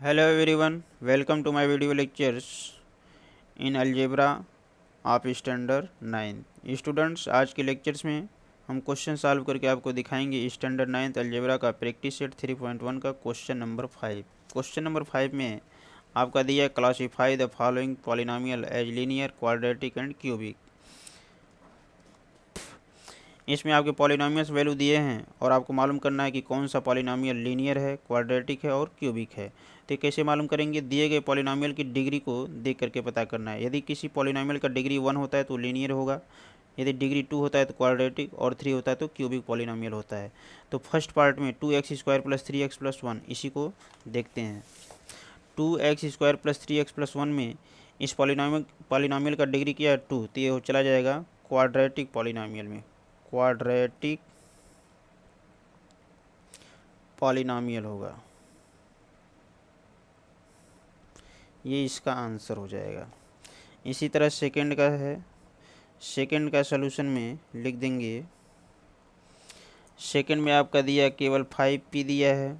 Hello everyone, welcome to my video lectures in algebra of standard 9। Students, आज के lectures में हम question solve करके आपको दिखाएंगे स्टैंडर्ड 9 अलजेब्रा का प्रैक्टिस सेट 3.1 का क्वेश्चन नंबर 5। क्वेश्चन नंबर 5 में आपका दिया है classify the following polynomial as linear, quadratic and cubic. इसमें आपके पॉलिनोमियल्स वैल्यू दिए हैं और आपको मालूम करना है कि कौन सा पॉलिनोमियल लीनियर है, क्वाड्रेटिक है और क्यूबिक है। तो कैसे मालूम करेंगे? दिए गए पॉलिनोमियल की डिग्री को देख करके पता करना है। यदि किसी पॉलिनोमियल का डिग्री 1 होता है तो लीनियर होगा, यदि डिग्री 2 होता है तो क्वाड्रेटिक और 3 होता है तो क्यूबिक पॉलिनोमियल होता है। तो फर्स्ट पार्ट में 2x² + 3x + 1 इसी को देखते हैं। 2x² + 3x + 1 में इस पॉलिनोमियल का डिग्री क्या है? 2, तो ये चला जाएगा क्वाड्रेटिक पॉलिनोमियल में। क्वाड्रेटिक पॉलिनोमियल होगा, ये इसका आंसर हो जाएगा। इसी तरह सेकंड का है, सेकंड का सलूशन में लिख देंगे। सेकंड में आपका दिया केवल 5p दिया है,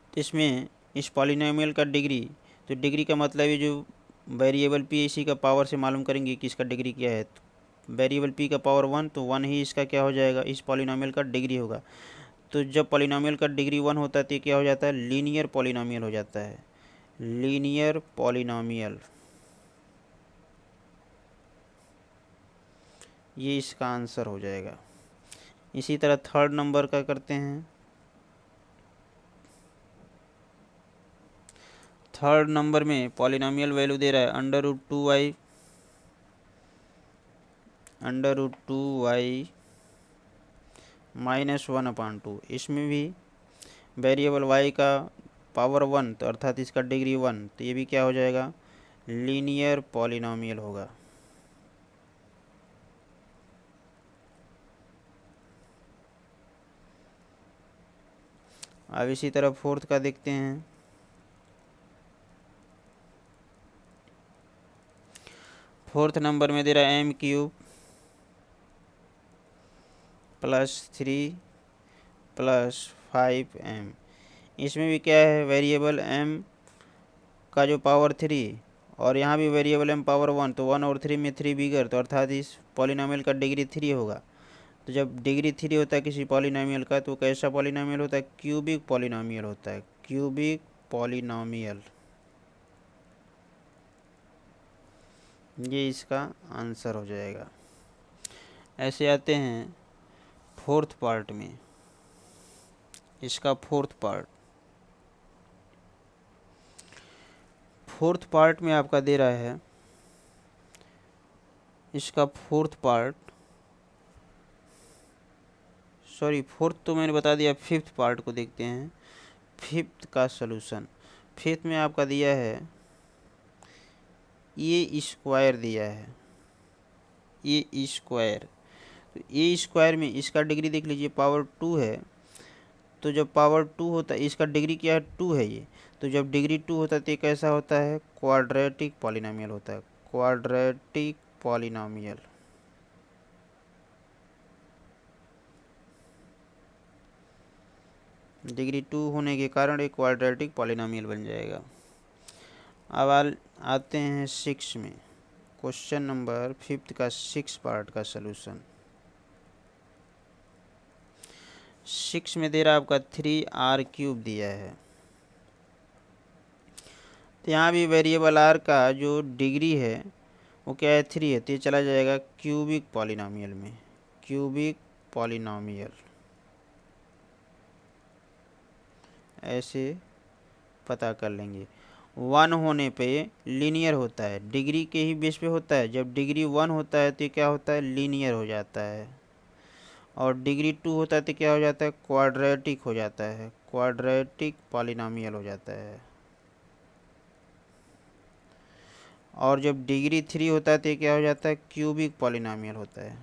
तो इसमें इस पॉलिनोमियल का डिग्री, तो डिग्री का मतलब है जो वेरिएबल p इसी का पावर से मालूम करेंगे कि इसका डिग्री क्या है। तो वेरिएबल p का पावर 1, तो 1 ही इसका क्या हो जाएगा? इस पॉलिनोमियल का डिग्री होगा। तो जब पॉलिनोमियल का डिग्री 1 होता है तो क्या हो जाता है? लीनियर पॉलिनोमियल हो जाता है। लीनियर पॉलिनोमियल, ये इसका आंसर हो जाएगा। इसी तरह थर्ड नंबर का करते हैं। थर्ड नंबर में पॉलिनोमियल वैल्यू दे रहा है √2y -1/2। इसमें भी वेरिएबल y का पावर 1, तो अर्थात इसका डिग्री 1, तो ये भी क्या हो जाएगा? लीनियर पॉलिनोमियल होगा। अब इसी तरह फोर्थ का देखते हैं। फोर्थ नंबर में दे रहा है m³ + 3 + 5m। इसमें भी क्या है? वेरिएबल m का जो पावर 3 और यहाँ भी वेरिएबल m पावर 1, तो 1 और 3 में 3 बिगर, तो अर्थात इस पॉलिनोमियल का डिग्री 3 होगा। तो जब डिग्री 3 होता है किसी पॉलिनोमियल का, तो कैसा पॉलिनोमियल होता है? क्यूबिक पॉलिनोमियल होता है। क्यूबिक पॉलिनोमियल, ये इसका आंसर हो जाएगा। ऐसे आते हैं फोर्थ पार्ट में। इसका फोर्थ पार्ट में आपका दे रहा है, इसका फोर्थ तो मैंने बता दिया। फिफ्थ पार्ट को देखते हैं। फिफ्थ का सलूशन, फिफ्थ में आपका दिया है ए स्क्वायर दिया है, ए स्क्वायर। तो ए स्क्वायर में इसका डिग्री देख लीजिए, पावर 2 है। तो जब पावर 2 होता है, इसका डिग्री क्या है? 2 है ये। तो जब डिग्री 2 होता है तो ये कैसा होता है? क्वाड्रेटिक पॉलिनोमियल होता है। क्वाड्रेटिक पॉलिनोमियल, डिग्री 2 होने के कारण एक क्वाड्रेटिक पॉलिनोमियल बन जाएगा। अब आते हैं 6 में। क्वेश्चन नंबर 5 का 6 पार्ट का सलूशन। 6 में दे रहा आपका 3r³ दिया है। तो यहाँ भी वेरिएबल r का जो डिग्री है वो क्या है? 3 है, तो ये चला जाएगा क्यूबिक पॉलिनोमियल में। क्यूबिक पॉलिनोमियल, ऐसे पता कर लेंगे। 1 होने पे लीनियर होता है, डिग्री के ही बेस पे होता है। जब डिग्री 1 होता है तो क्या होता है? लीनियर हो जाता है। और डिग्री 2 होता है तो क्या हो जाता है? क्वाड्रेटिक हो जाता है। क्वाड्रेटिक पॉलिनोमियल हो जाता है। और जब डिग्री 3 होता है तो क्या हो जाता है? क्यूबिक पॉलिनोमियल होता है।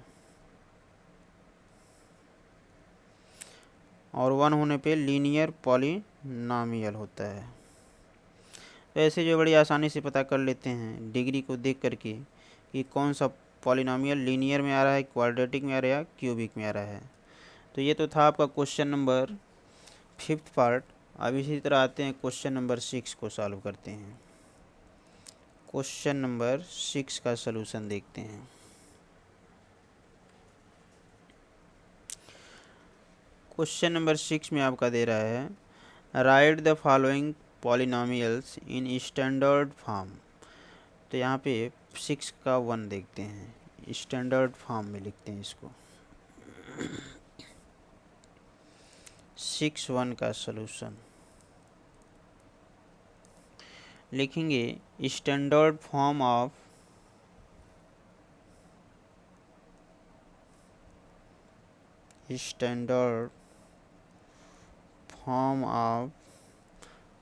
और 1 होने पे लीनियर पॉलिनोमियल होता है। तो ऐसे जो बड़ी आसानी से पता कर लेते हैं डिग्री को देख करके कि कौन सा पॉलिनोमियल लीनियर में आ रहा है, क्वाड्रेटिक में आ रहा है या क्यूबिक में आ रहा है। तो ये तो था आपका क्वेश्चन नंबर 5 पार्ट। अब इसी तरह आते हैं क्वेश्चन नंबर 6 को सॉल्व करते हैं। क्वेश्चन नंबर 6 का सलूशन देखते हैं। क्वेश्चन नंबर 6 में आपका दे रहा है right the following polynomials in standard form. तो यहाँ पे 6 का 1 देखते हैं, स्टैंडर्ड फॉर्म में लिखते हैं इसको। 6(1) का सलूशन लिखेंगे standard form of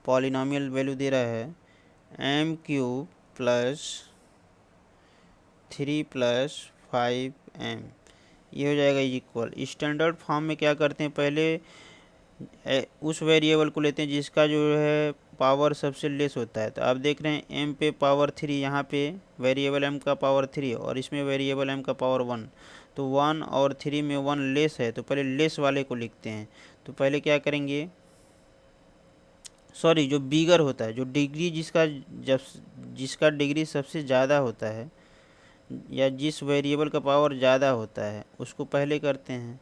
polynomial value दे रहा है m³ प्लस 3 प्लस 5m, ये हो जाएगा इक्वल। स्टैंडर्ड फॉर्म में क्या करते हैं, पहले उस वेरिएबल को लेते हैं जिसका जो है पावर सबसे लेस होता है। तो आप देख रहे हैं m पे पावर 3, यहाँ पे वेरिएबल m का पावर 3 और इसमें वेरिएबल m का पावर 1। तो 1 और 3 में 1 लेस है, तो पहले लेस वाले को लिखते हैं। तो पहले क्या करेंगे, सॉरी, जो बिगर होता है, जो डिग्री जिसका डिग्री सबसे ज़्यादा होता है या जिस वेरिएबल का पावर ज़्यादा होता है उसको पहले करते हैं।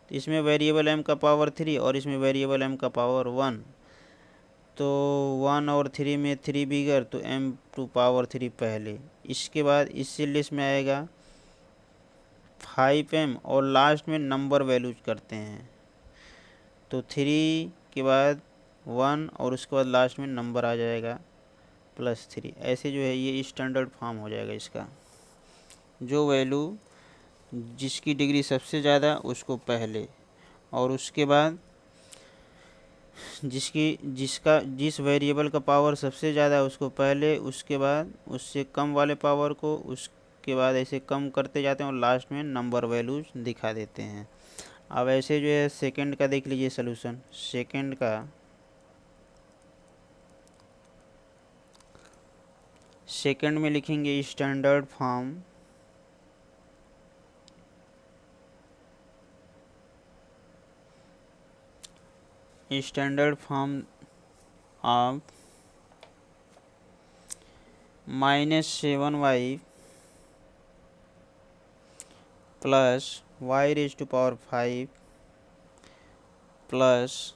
तो इसमें वेरिएबल m का पावर 3 और इसमें वेरिएबल m का पावर 1। तो 1 और 3 में 3 बिगर, तो m² 3 पहले। इसके बाद इससे लेस में आएगा 5m और लास्ट में नंबर वैल्यूज करते हैं। तो 3 के बाद 1 और उसके बाद लास्ट में नंबर आ जाएगा +3। ऐसे जो है ये स्टैंडर्ड फॉर्म हो जाएगा इसका। जो वैल्यू जिसकी डिग्री सबसे ज़्यादा उसको पहले, और उसके बाद जिस वेरिएबल का पावर सबसे ज़्यादा है उसको पहले, उसके बाद उससे कम वाले पावर को, उसके बाद ऐसे कम करते जाते हैं और लास्ट में नंबर वैल्यूज दिखा देते हैं। अब ऐसे जो है सेकंड का देख लीजिए सलूशन। सेकंड में लिखेंगे standard form of -7y plus y⁵ plus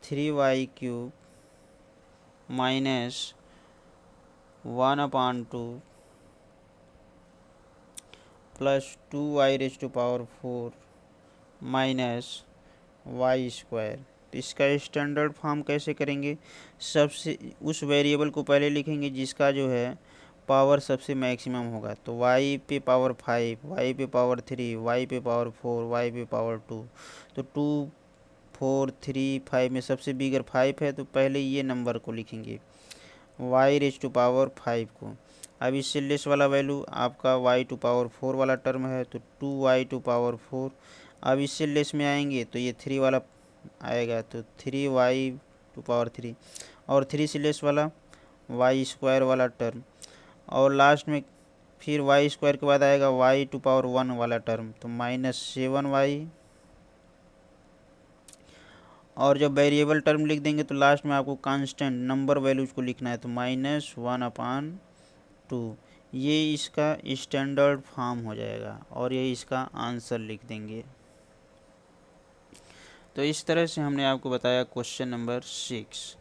3y³ -1/2 plus 2y⁴ -y²। तो इसका स्टैंडर्ड फॉर्म कैसे करेंगे, सबसे उस वेरिएबल को पहले लिखेंगे जिसका जो है पावर सबसे मैक्सिमम होगा। तो y पे पावर 5, y पे पावर 3, y पे पावर 4, y पे पावर 2। तो 2, 4, 3, 5 में सबसे बिगर 5 है, तो पहले ये नंबर को लिखेंगे y⁵ को। अब इससे लेस वाला वैल्यू आपका y⁴ वाला टर्म है, तो 2y⁴। अब इससे लेस में आएंगे तो ये 3 वाला आएगा, तो 3y⁴ और 3 से लेस वाला y² वाला टर्म, और लास्ट में फिर y² के बाद आएगा y⁴ वाला टर्म, तो -7y। और जब वेरिएबल टर्म लिख देंगे तो लास्ट में आपको कांस्टेंट नंबर वैल्यूज को लिखना है, तो -1/2। ये इसका स्टैंडर्ड फॉर्म हो जाएगा और ये इसका आंसर लिख देंगे। तो इस तरह से हमने आपको बताया क्वेश्चन नंबर 6।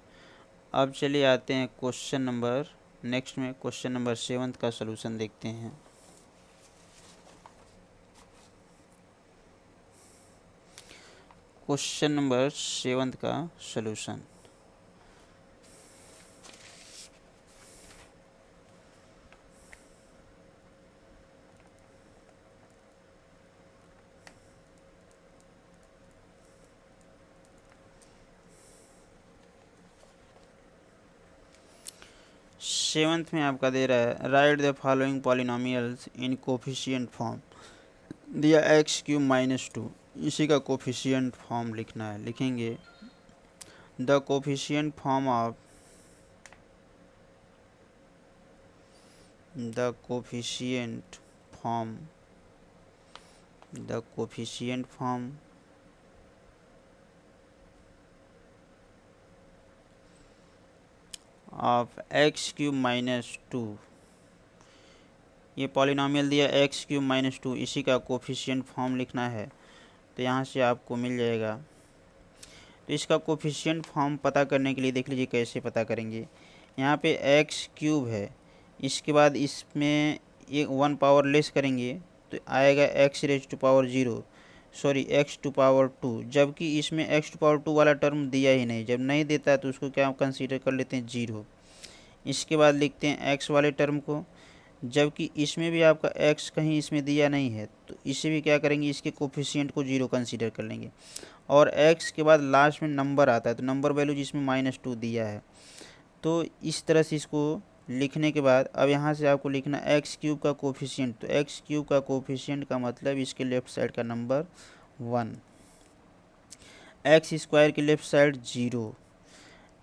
अब चलिए आते हैं क्वेश्चन नंबर नेक्स्ट में क्वेश्चन नंबर 7 का सलूशन देखते हैं। क्वेश्चन नंबर 7 का सलूशन सेवंथ में आपका दे रहा है right the following polynomials in coefficient form. दिया x³ - 2, इसी का कोफिशिएंट फॉर्म लिखना है। लिखेंगे the coefficient form of of x cube minus two, ये पॉलिनॉमियल दिया एक्स क्यूब माइनस टू, इसी का कोफिशिएंट फॉर्म लिखना है। तो यहाँ से आपको मिल जाएगा। तो इसका कोफिशिएंट फॉर्म पता करने के लिए देख लीजिए कैसे पता करेंगे। यहाँ पे एक्स क्यूब है, इसके बाद इसमें एक 1 पावर लेस करेंगे तो आएगा x raise to power 0, sorry x to power 2, जबकि इसमें एक्स टू पावर 2 वाला टर्म दिया ही नहीं। जब नहीं देता है तो उसको क्या कंसीडर कर लेते हैं 0। इसके बाद लिखते हैं एक्स वाले टर्म को, जबकि इसमें भी आपका x कहीं इसमें दिया नहीं है तो इसे भी क्या करेंगे, इसके कोफिशिएंट को 0 कंसीडर कर लेंगे। और x के बाद लास्ट में नंबर आता है तो नंबर वैल्यू जिसमें -2 दिया है। तो इस तरह से इसको लिखने के बाद अब यहाँ से आपको लिखना एक्स क्यूब का कोफिशिएंट। तो एक्स क्यूब का कोफिशिएंट का मतलब इसके लेफ्ट साइड का नंबर 1, एक्स स्क्वायर की लेफ्ट साइड 0,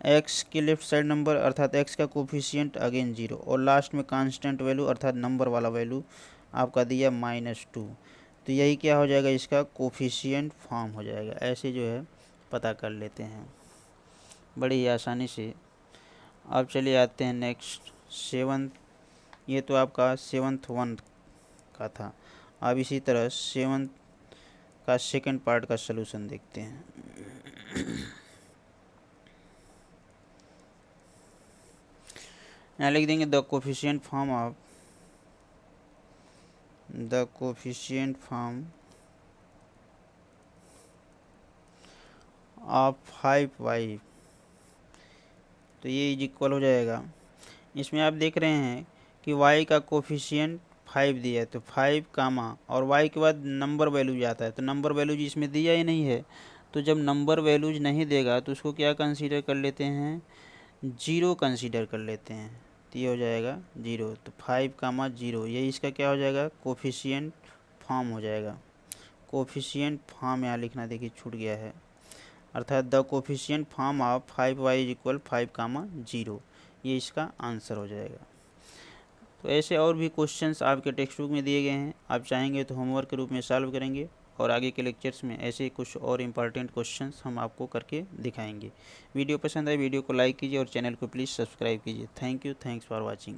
एक्स के लेफ्ट साइड नंबर अर्थात एक्स का कोफिशिएंट अगेन 0, और लास्ट में कांस्टेंट वैल्यू अर्थात नंबर वाला वैल्यू आपका दिया -2। तो यही क्या हो जाएगा, इसका कोफिशिएंट फॉर्म हो जाएगा। ऐसे जो है पता कर लेते हैं बड़ी ही आसानी से। अब चलिए आते हैं नेक्स्ट 7th, ये तो आपका 7th 1 का था। अब इसी तरह 7th का सेकेंड पार्ट का सलूशन देखते हैं। यहाँ लिख देंगे the coefficient form of of 5y, तो ये इज इक्वल हो जाएगा। इसमें आप देख रहे हैं कि y का कोफिशिएंट 5 दिया है तो 5 कामा और y के बाद नंबर वैल्यू जाता है, तो नंबर वैल्यूज इसमें दिया ही नहीं है। तो जब नंबर वैल्यूज नहीं देगा तो उसको क्या कंसीडर कर लेते हैं, 0 कंसीडर कर लेते हैं। तो ये हो जाएगा 0, तो 5 कामा 0, ये इसका क्या हो जाएगा, कोफिशिएंट फॉर्म हो जाएगा। कोफिशिएंट फॉर्म यहाँ लिखना देखिए छूट गया है, अर्थात the coefficient form of 5y is equal 5 कामा 0, ये इसका आंसर हो जाएगा। तो ऐसे और भी क्वेश्चंस आपके टेक्स्ट बुक में दिए गए हैं, आप चाहेंगे तो होमवर्क के रूप में सॉल्व करेंगे और आगे के लेक्चर्स में ऐसे कुछ और इम्पॉर्टेंट क्वेश्चंस हम आपको करके दिखाएंगे। वीडियो पसंद आए वीडियो को लाइक कीजिए और चैनल को प्लीज़ सब्सक्राइब कीजिए। Thank you, thanks for watching.